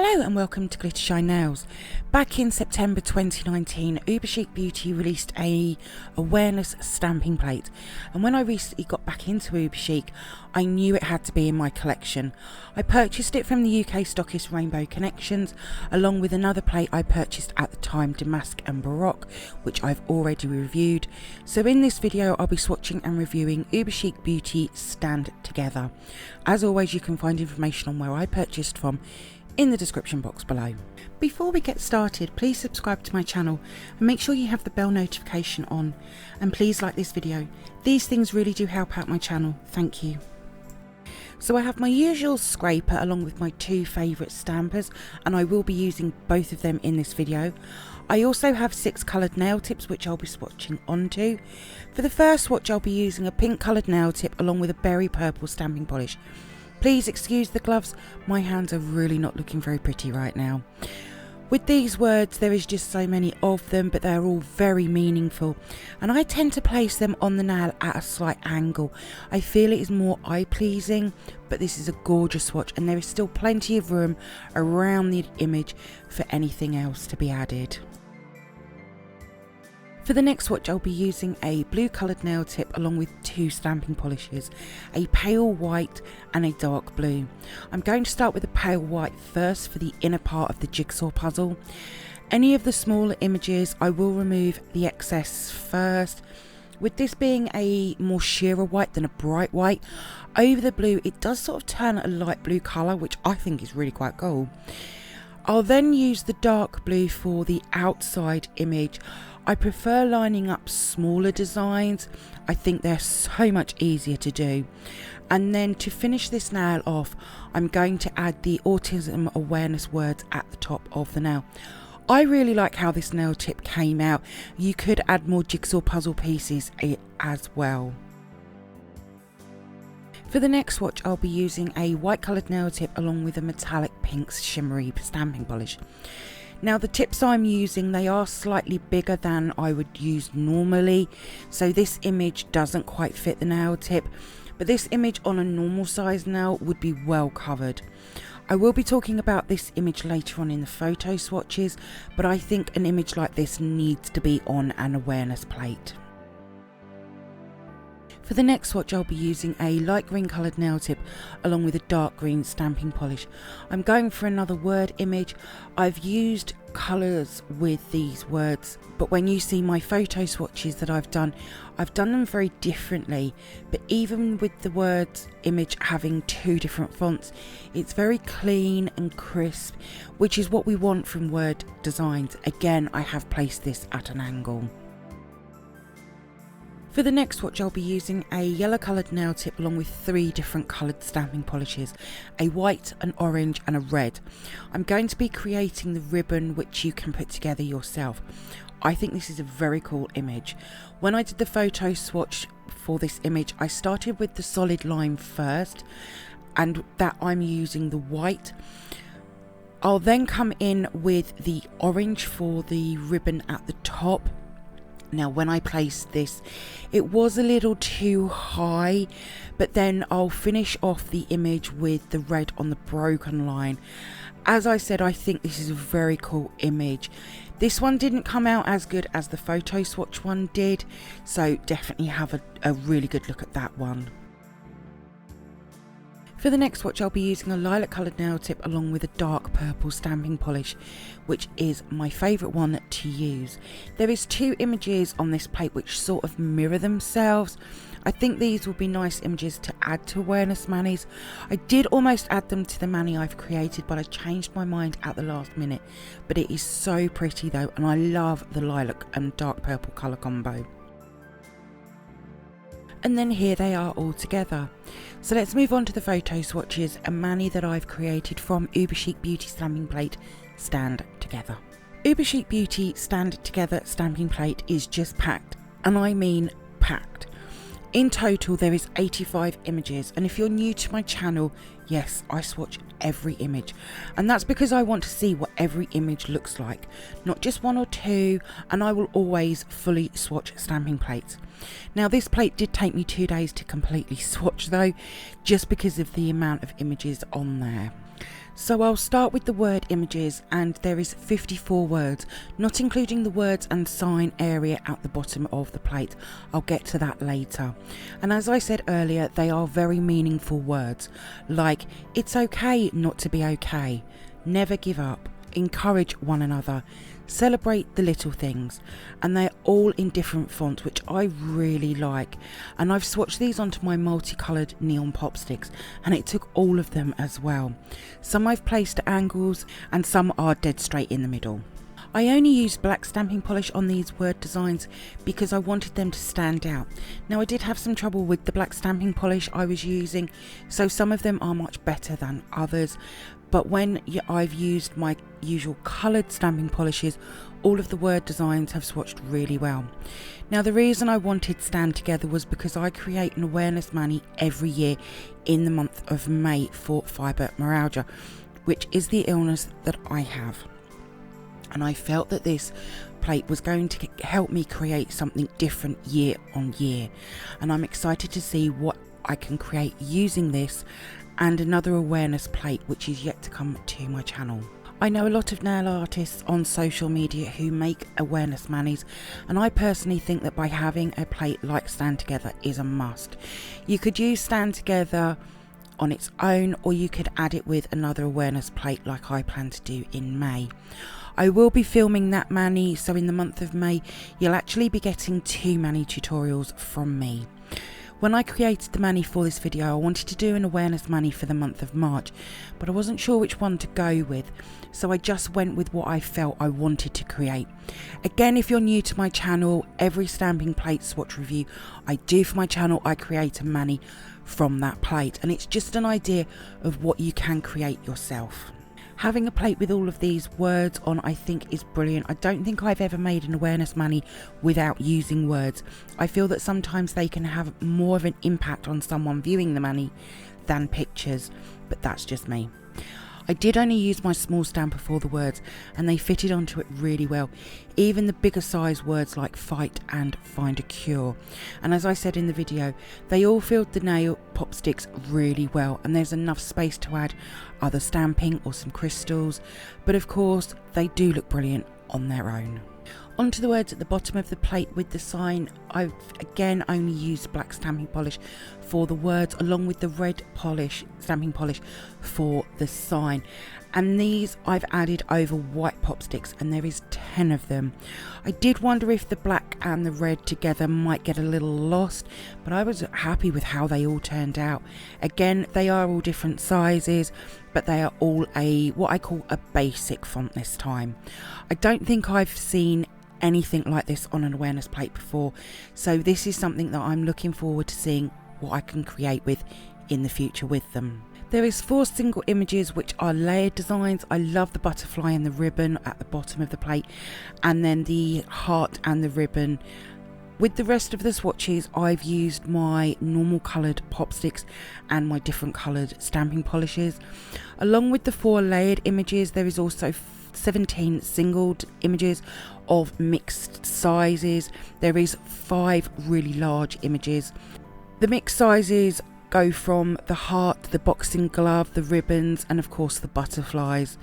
Hello and welcome to glittershinenails. Back in September 2019, Uberchic Beauty released a awareness stamping plate, and when I recently got back into Uberchic, I knew it had to be in my collection. I purchased it from the UK stockist Rainbow Connections, along with another plate I purchased at the time, Damask and Baroque, which I've already reviewed. So in this video I'll be swatching and reviewing Uberchic Beauty Stand Together. As always, you can find information on where I purchased from in the description box below. Before we get started, please subscribe to my channel and make sure you have the bell notification on, and please like this video. These things really do help out my channel, thank you. So I have my usual scraper along with my two favourite stampers, and I will be using both of them in this video. I also have 6 coloured nail tips which I'll be swatching onto. For the first swatch I'll be using a pink coloured nail tip along with a berry purple stamping polish. Please excuse the gloves, my hands are really not looking very pretty right now. With these words, there is just so many of them, but they're all very meaningful, and I tend to place them on the nail at a slight angle. I feel it is more eye-pleasing, but this is a gorgeous swatch and there is still plenty of room around the image for anything else to be added. For the next swatch I'll be using a blue coloured nail tip along with 2 stamping polishes, a pale white and a dark blue. I'm going to start with the pale white first for the inner part of the jigsaw puzzle. Any of the smaller images I will remove the excess first. With this being a more sheerer white than a bright white, over the blue it does sort of turn a light blue colour, which I think is really quite cool. I'll then use the dark blue for the outside image. I prefer lining up smaller designs. I think they're so much easier to do. And then to finish this nail off, I'm going to add the autism awareness words at the top of the nail. I really like how this nail tip came out. You could add more jigsaw puzzle pieces as well. For the next swatch I'll be using a white coloured nail tip along with a metallic pink shimmery stamping polish. Now the tips I'm using, they are slightly bigger than I would use normally, so this image doesn't quite fit the nail tip, but this image on a normal size nail would be well covered. I will be talking about this image later on in the photo swatches, but I think an image like this needs to be on an awareness plate. For the next swatch I'll be using a light green coloured nail tip along with a dark green stamping polish. I'm going for another word image. I've used colours with these words, but when you see my photo swatches that I've done them very differently, but even with the words image having 2 different fonts, it's very clean and crisp, which is what we want from word designs. Again, I have placed this at an angle. For the next swatch I'll be using a yellow coloured nail tip along with 3 different coloured stamping polishes, a white, an orange and a red. I'm going to be creating the ribbon which you can put together yourself. I think this is a very cool image. When I did the photo swatch for this image, I started with the solid line first, and that I'm using the white. I'll then come in with the orange for the ribbon at the top. Now when I placed this, it was a little too high, but then I'll finish off the image with the red on the broken line. As I said, I think this is a very cool image. This one didn't come out as good as the photo swatch one did, so definitely have a really good look at that one. For the next swatch I'll be using a lilac coloured nail tip along with a dark purple stamping polish, which is my favourite one to use. There is 2 images on this plate which sort of mirror themselves. I think these will be nice images to add to awareness manis. I did almost add them to the mani I've created, but I changed my mind at the last minute. But it is so pretty though, and I love the lilac and dark purple colour combo. And then here they are all together. So let's move on to the photo swatches, a mani that I've created from Uberchic Beauty stamping plate Stand Together. Uberchic Beauty Stand Together stamping plate is just packed, and I mean packed. In total there is 85 images, and if you're new to my channel, yes, I swatch every image, and that's because I want to see what every image looks like, not just 1 or 2, and I will always fully swatch stamping plates. Now this plate did take me 2 days to completely swatch though, just because of the amount of images on there. So I'll start with the word images, and there is 54 words, not including the words and sign area at the bottom of the plate. I'll get to that later. And as I said earlier, they are very meaningful words, like it's okay not to be okay, never give up, encourage one another, celebrate the little things, and they're all in different fonts, which I really like. And I've swatched these onto my multicoloured neon pop sticks, and it took all of them as well. Some I've placed at angles and some are dead straight in the middle. I only used black stamping polish on these word designs because I wanted them to stand out. Now I did have some trouble with the black stamping polish I was using, so some of them are much better than others, but when I've used my usual coloured stamping polishes, all of the word designs have swatched really well. Now the reason I wanted Stand Together was because I create an awareness mani every year in the month of May for fibromyalgia, which is the illness that I have. And I felt that this plate was going to help me create something different year on year, and I'm excited to see what I can create using this and another awareness plate which is yet to come to my channel. I know a lot of nail artists on social media who make awareness manis, and I personally think that by having a plate like Stand Together is a must. You could use Stand Together on its own, or you could add it with another awareness plate like I plan to do in May. I will be filming that mani, so in the month of May you'll actually be getting 2 mani tutorials from me. When I created the mani for this video, I wanted to do an awareness mani for the month of March, but I wasn't sure which one to go with, so I just went with what I felt I wanted to create. Again, if you're new to my channel, every stamping plate swatch review I do for my channel, I create a mani from that plate, and it's just an idea of what you can create yourself. Having a plate with all of these words on I think is brilliant. I don't think I've ever made an awareness mani without using words. I feel that sometimes they can have more of an impact on someone viewing the mani than pictures, but that's just me. I did only use my small stamper for the words, and they fitted onto it really well, even the bigger size words like fight and find a cure. And as I said in the video, they all filled the nail pop sticks really well, and there's enough space to add other stamping or some crystals, but of course they do look brilliant on their own. Onto the words at the bottom of the plate with the sign, I've again only used black stamping polish for the words, along with the red stamping polish for the sign. And these I've added over white pop sticks, and there is 10 of them. I did wonder if the black and the red together might get a little lost, but I was happy with how they all turned out. Again, they are all different sizes, but they are all what I call a basic font this time. I don't think I've seen anything like this on an awareness plate before, so this is something that I'm looking forward to seeing what I can create with in the future with them. There is 4 single images which are layered designs. I love the butterfly and the ribbon at the bottom of the plate, and then the heart and the ribbon. With the rest of the swatches, I've used my normal coloured pop sticks and my different coloured stamping polishes. Along with the 4 layered images, there is also 17 singled images of mixed sizes. There is 5 really large images. The mixed sizes go from the heart, the boxing glove, the ribbons, and of course the butterflies.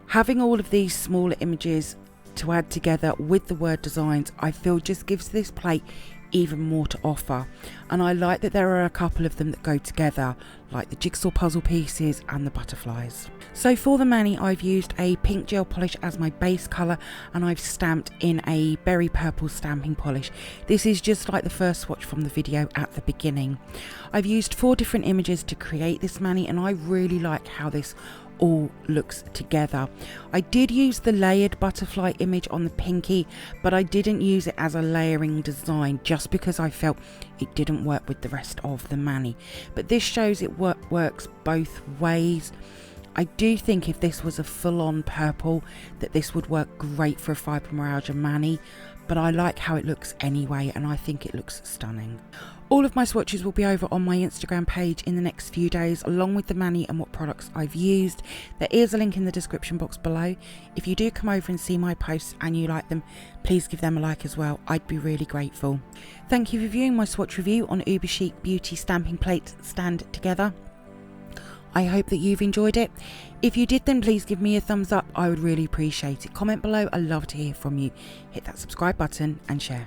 Having all of these smaller images to add together with the word designs, I feel just gives this plate even more to offer, and I like that there are a couple of them that go together, like the jigsaw puzzle pieces and the butterflies. So for the mani, I've used a pink gel polish as my base colour, and I've stamped in a berry purple stamping polish. This is just like the first swatch from the video at the beginning. I've used 4 different images to create this mani, and I really like how this all looks together. I did use the layered butterfly image on the pinky, but I didn't use it as a layering design just because I felt it didn't work with the rest of the mani, but this shows it works both ways. I do think if this was a full-on purple that this would work great for a fibromyalgia mani, but I like how it looks anyway, and I think it looks stunning. All of my swatches will be over on my Instagram page in the next few days, along with the mani and what products I've used. There is a link in the description box below. If you do come over and see my posts and you like them, please give them a like as well. I'd be really grateful. Thank you for viewing my swatch review on Uberchic Beauty stamping plate Stand Together. I hope that you've enjoyed it. If you did, then please give me a thumbs up. I would really appreciate it. Comment below. I love to hear from you. Hit that subscribe button and share.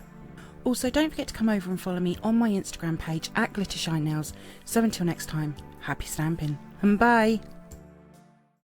Also, don't forget to come over and follow me on my Instagram page at glittershinenails. So until next time, happy stamping and bye.